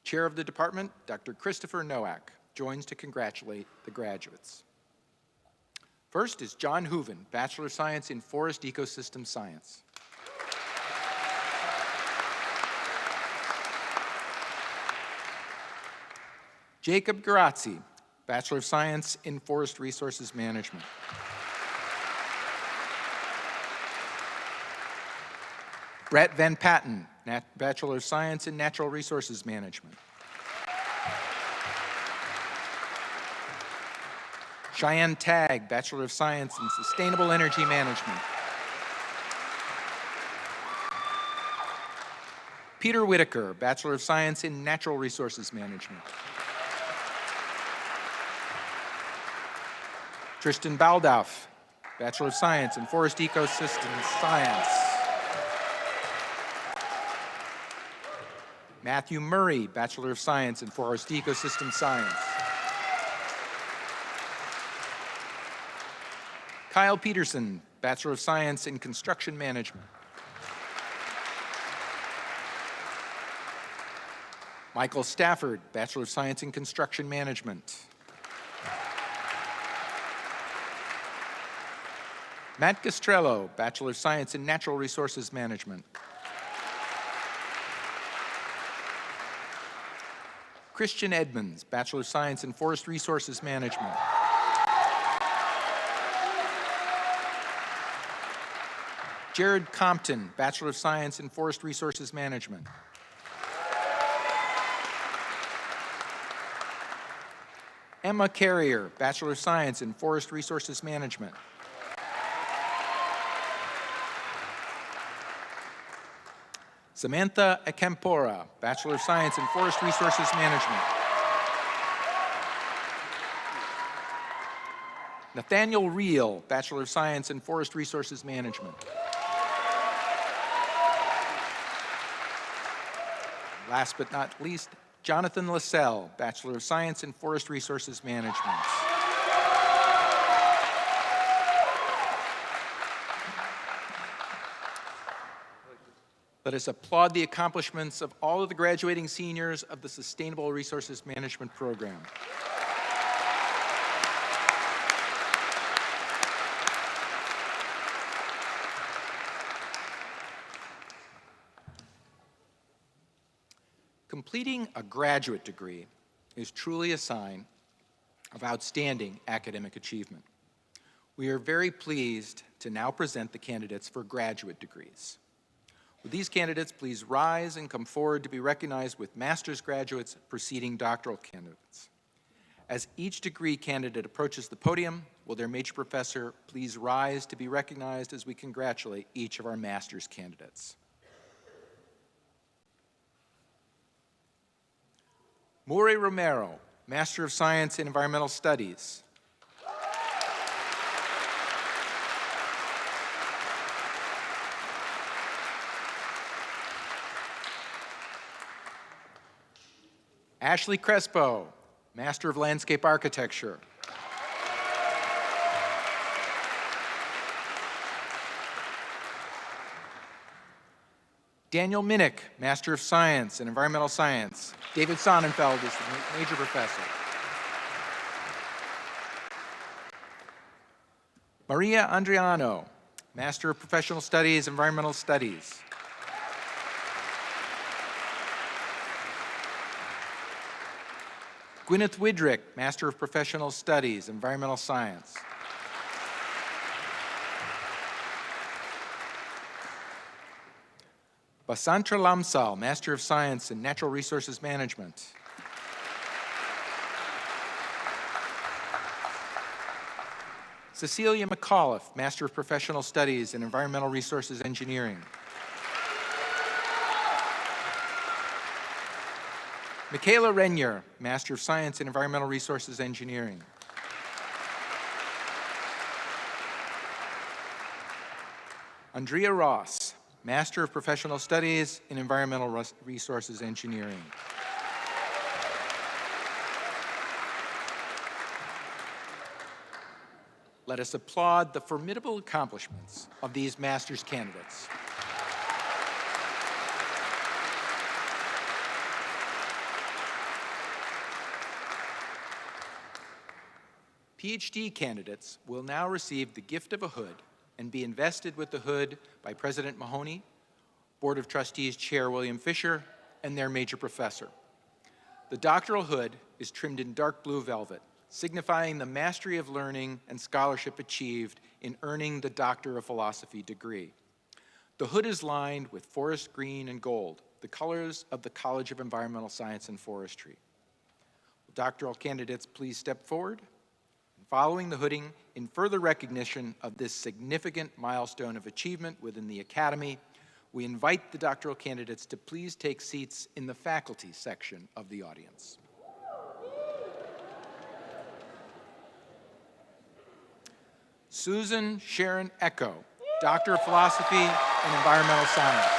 Chair of the department, Dr. Christopher Nowak, joins to congratulate the graduates. First is John Hooven, Bachelor of Science in Forest Ecosystem Science. Jacob Garazzi, Bachelor of Science in Forest Resources Management. Brett Van Patten, Bachelor of Science in Natural Resources Management. Cheyenne Tagg, Bachelor of Science in Sustainable Energy Management. Peter Whitaker, Bachelor of Science in Natural Resources Management. Tristan Baldauf, Bachelor of Science in Forest Ecosystem Science. Matthew Murray, Bachelor of Science in Forest Ecosystem Science. Kyle Peterson, Bachelor of Science in Construction Management. Michael Stafford, Bachelor of Science in Construction Management. Matt Gastrello, Bachelor of Science in Natural Resources Management. Christian Edmonds, Bachelor of Science in Forest Resources Management. Jared Compton, Bachelor of Science in Forest Resources Management. Emma Carrier, Bachelor of Science in Forest Resources Management. Samantha Akampora, Bachelor of Science in Forest Resources Management. Nathaniel Reel, Bachelor of Science in Forest Resources Management. Last but not least, Jonathan Lassell, Bachelor of Science in Forest Resources Management. Let us applaud the accomplishments of all of the graduating seniors of the Sustainable Resources Management Program. Completing a graduate degree is truly a sign of outstanding academic achievement. We are very pleased to now present the candidates for graduate degrees. Would these candidates please rise and come forward to be recognized with master's graduates preceding doctoral candidates. As each degree candidate approaches the podium, will their major professor please rise to be recognized as we congratulate each of our master's candidates. Murray Romero, Master of Science in Environmental Studies. Ashley Crespo, Master of Landscape Architecture. Daniel Minnick, Master of Science in Environmental Science. David Sonnenfeld is the major professor. Maria Andriano, Master of Professional Studies, Environmental Studies. Gwyneth Widrick, Master of Professional Studies, Environmental Science. Basantra Lamsal, Master of Science in Natural Resources Management. Cecilia McAuliffe, Master of Professional Studies in Environmental Resources Engineering. Michaela Renier, Master of Science in Environmental Resources Engineering. Andrea Ross, Master of Professional Studies in Environmental Resources Engineering. Let us applaud the formidable accomplishments of these master's candidates. PhD candidates will now receive the gift of a hood and be invested with the hood by President Mahoney, Board of Trustees Chair William Fisher, and their major professor. The doctoral hood is trimmed in dark blue velvet, signifying the mastery of learning and scholarship achieved in earning the Doctor of Philosophy degree. The hood is lined with forest green and gold, the colors of the College of Environmental Science and Forestry. Will doctoral candidates please step forward? Following the hooding, in further recognition of this significant milestone of achievement within the Academy, we invite the doctoral candidates to please take seats in the faculty section of the audience. Susan Sharon Echo, Doctor of Philosophy and Environmental Science.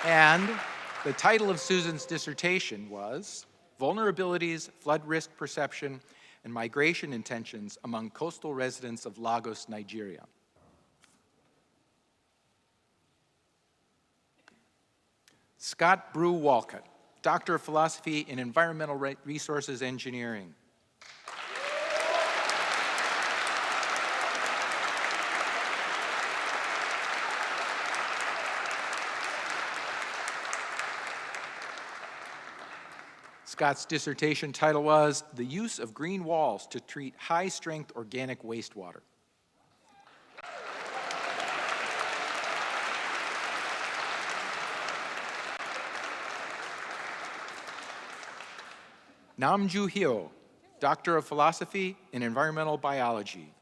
And the title of Susan's dissertation was Vulnerabilities, Flood Risk Perception, and Migration Intentions Among Coastal Residents of Lagos, Nigeria. Scott Brew Walcott, Doctor of Philosophy in Environmental Resources Engineering. Scott's dissertation title was The Use of Green Walls to Treat High-Strength Organic Wastewater. Namju Hyo, Doctor of Philosophy in Environmental Biology.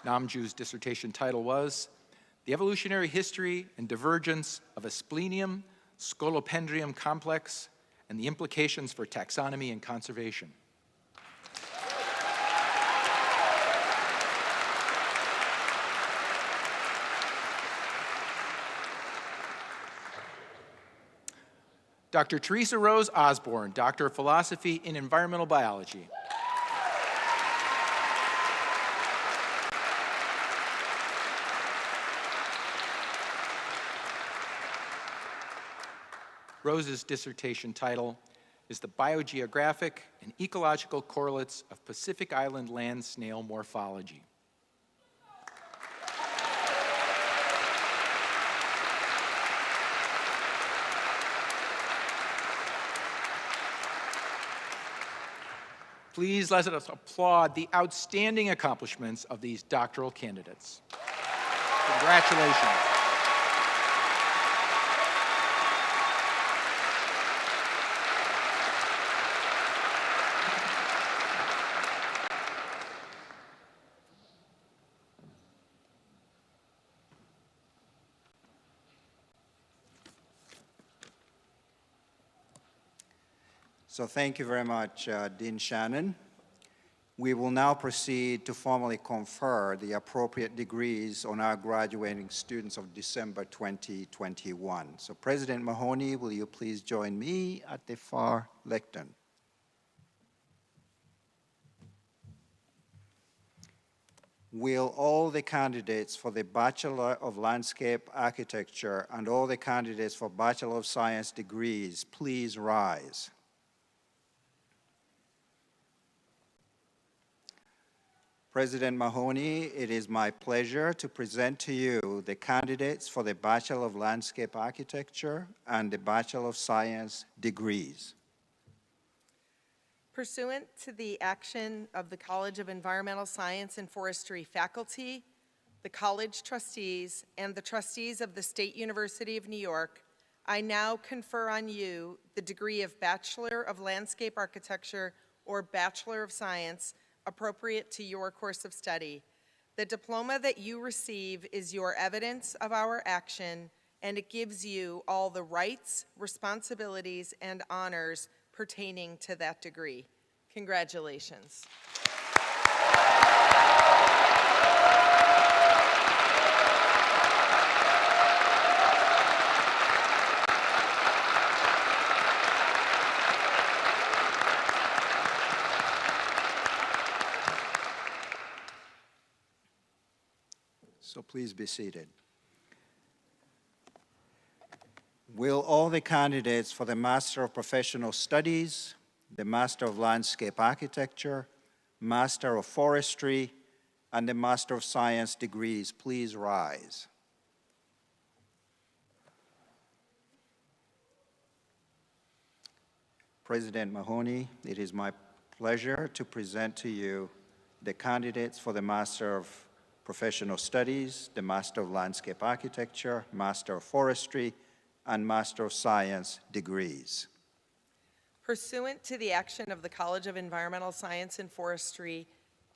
Namju's dissertation title was The Evolutionary History and Divergence of a Splenium Scolopendrium Complex and the Implications for Taxonomy and Conservation. Dr. Teresa Rose Osborne, Doctor of Philosophy in Environmental Biology. Rose's dissertation title is The Biogeographic and Ecological Correlates of Pacific Island Land Snail Morphology. Please let us applaud the outstanding accomplishments of these doctoral candidates. Congratulations. So thank you very much, Dean Shannon. We will now proceed to formally confer the appropriate degrees on our graduating students of December 2021. So President Mahoney, will you please join me at the far lectern? Will all the candidates for the Bachelor of Landscape Architecture and all the candidates for Bachelor of Science degrees please rise? President Mahoney, it is my pleasure to present to you the candidates for the Bachelor of Landscape Architecture and the Bachelor of Science degrees. Pursuant to the action of the College of Environmental Science and Forestry faculty, the college trustees, and the trustees of the State University of New York, I now confer on you the degree of Bachelor of Landscape Architecture or Bachelor of Science appropriate to your course of study. The diploma that you receive is your evidence of our action and it gives you all the rights, responsibilities, and honors pertaining to that degree. Congratulations. So please be seated. Will all the candidates for the Master of Professional Studies, the Master of Landscape Architecture, Master of Forestry, and the Master of Science degrees please rise? President Mahoney, it is my pleasure to present to you the candidates for the Master of Professional Studies, the Master of Landscape Architecture, Master of Forestry, and Master of Science degrees. Pursuant to the action of the College of Environmental Science and Forestry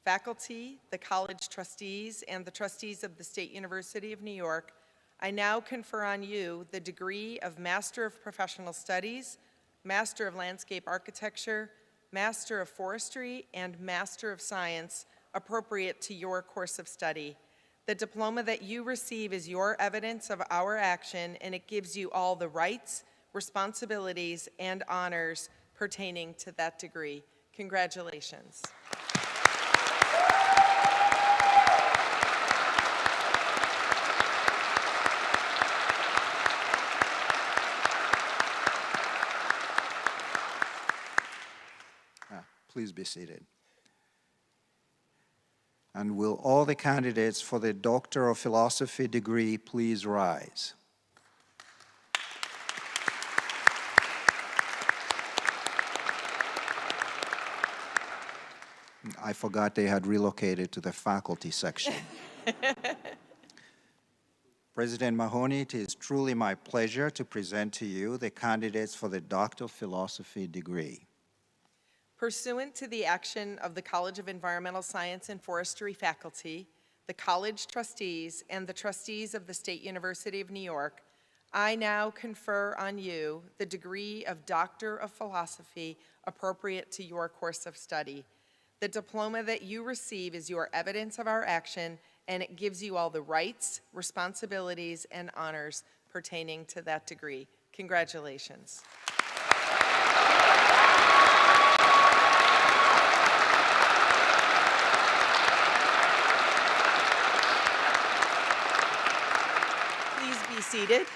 faculty, the college trustees, and the trustees of the State University of New York, I now confer on you the degree of Master of Professional Studies, Master of Landscape Architecture, Master of Forestry, and Master of Science appropriate to your course of study. The diploma that you receive is your evidence of our action, and it gives you all the rights, responsibilities, and honors pertaining to that degree. Congratulations. Please be seated. And will all the candidates for the Doctor of Philosophy degree please rise? I forgot they had relocated to the faculty section. President Mahoney, it is truly my pleasure to present to you the candidates for the Doctor of Philosophy degree. Pursuant to the action of the College of Environmental Science and Forestry faculty, the college trustees, and the trustees of the State University of New York, I now confer on you the degree of Doctor of Philosophy appropriate to your course of study. The diploma that you receive is your evidence of our action, and it gives you all the rights, responsibilities, and honors pertaining to that degree. Congratulations. Seated.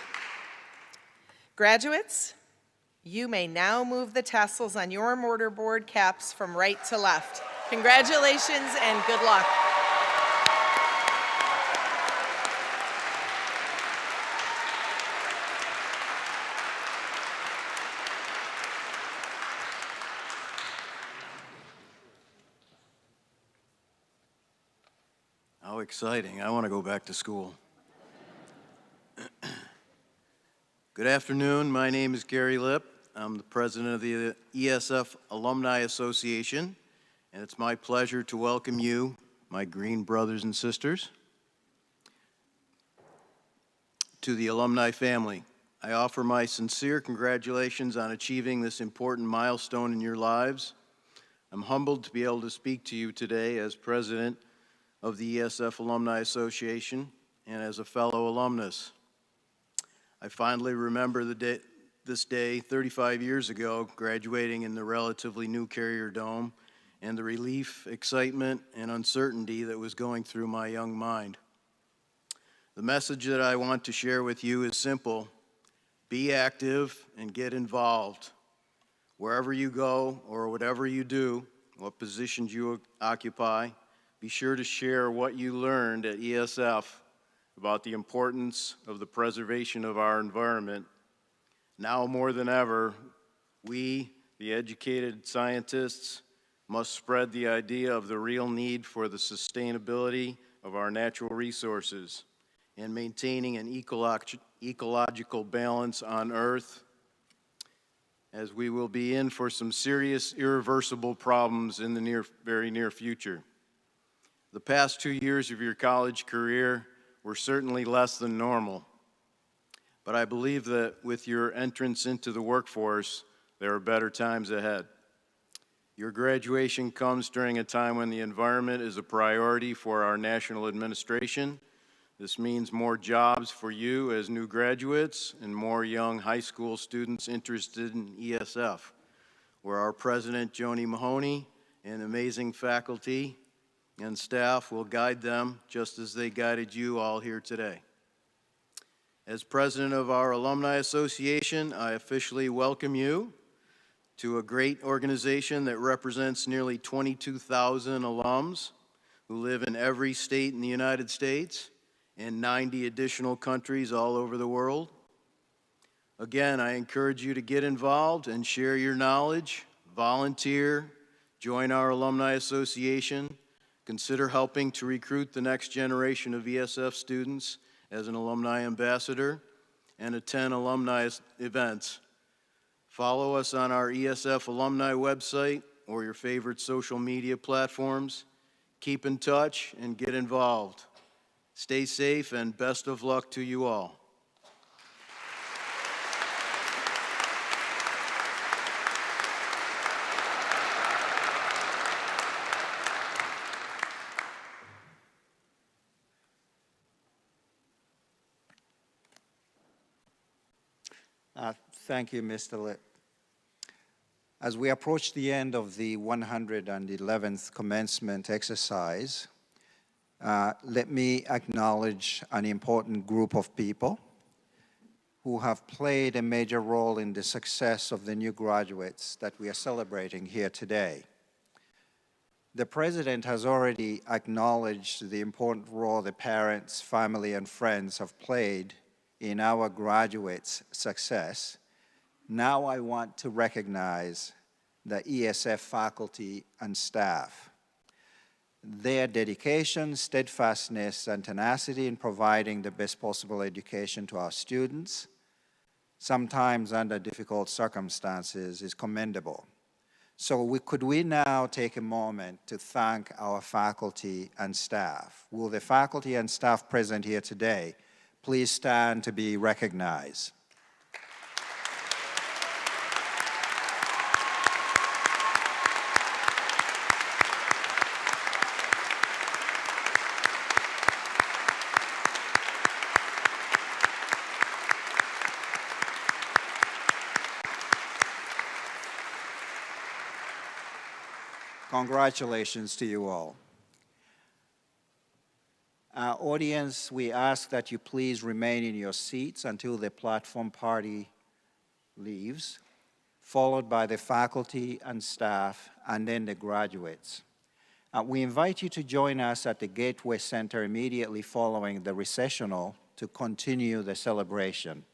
Graduates, you may now move the tassels on your mortarboard caps from right to left. Congratulations and good luck. How exciting. I want to go back to school. Good afternoon. My name is Gary Lipp. I'm the president of the ESF Alumni Association, and it's my pleasure to welcome you, my green brothers and sisters, to the alumni family. I offer my sincere congratulations on achieving this important milestone in your lives. I'm humbled to be able to speak to you today as president of the ESF Alumni Association and as a fellow alumnus. I fondly remember this day 35 years ago, graduating in the relatively new Carrier Dome, and the relief, excitement, and uncertainty that was going through my young mind. The message that I want to share with you is simple: be active and get involved. Wherever you go or whatever you do, what positions you occupy, be sure to share what you learned at ESF about the importance of the preservation of our environment. Now more than ever, we, the educated scientists, must spread the idea of the real need for the sustainability of our natural resources and maintaining an ecological balance on Earth, as we will be in for some serious, irreversible problems in the very near future. The past 2 years of your college career were certainly less than normal. but I believe that with your entrance into the workforce, there are better times ahead. Your graduation comes during a time when the environment is a priority for our national administration. This means more jobs for you as new graduates and more young high school students interested in ESF, where our president, Joni Mahoney, and amazing faculty and staff will guide them just as they guided you all here today. As president of our Alumni Association, I officially welcome you to a great organization that represents nearly 22,000 alums who live in every state in the United States and 90 additional countries all over the world. Again, I encourage you to get involved and share your knowledge, volunteer, join our Alumni Association, consider helping to recruit the next generation of ESF students as an alumni ambassador, and attend alumni events. Follow us on our ESF alumni website or your favorite social media platforms. Keep in touch and get involved. Stay safe and best of luck to you all. Thank you, Mr. Litt. As we approach the end of the 111th commencement exercise, let me acknowledge an important group of people who have played a major role in the success of the new graduates that we are celebrating here today. The President has already acknowledged the important role the parents, family, and friends have played in our graduates' success. Now I want to recognize the ESF faculty and staff. Their dedication, steadfastness, and tenacity in providing the best possible education to our students, sometimes under difficult circumstances, is commendable. So could we now take a moment to thank our faculty and staff? Will the faculty and staff present here today please stand to be recognized? Congratulations to you all. Our audience, we ask that you please remain in your seats until the platform party leaves, followed by the faculty and staff, and then the graduates. We invite you to join us at the Gateway Center immediately following the recessional to continue the celebration.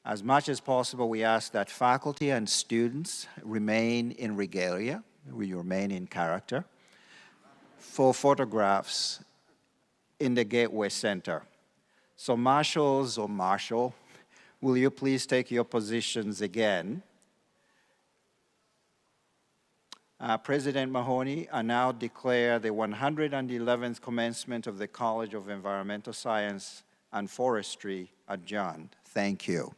As much as possible, we ask that faculty and students remain in regalia, we remain in character, for photographs in the Gateway Center. So marshals or marshal, will you please take your positions again? President Mahoney, I now declare the 111th commencement of the College of Environmental Science and Forestry adjourned. Thank you.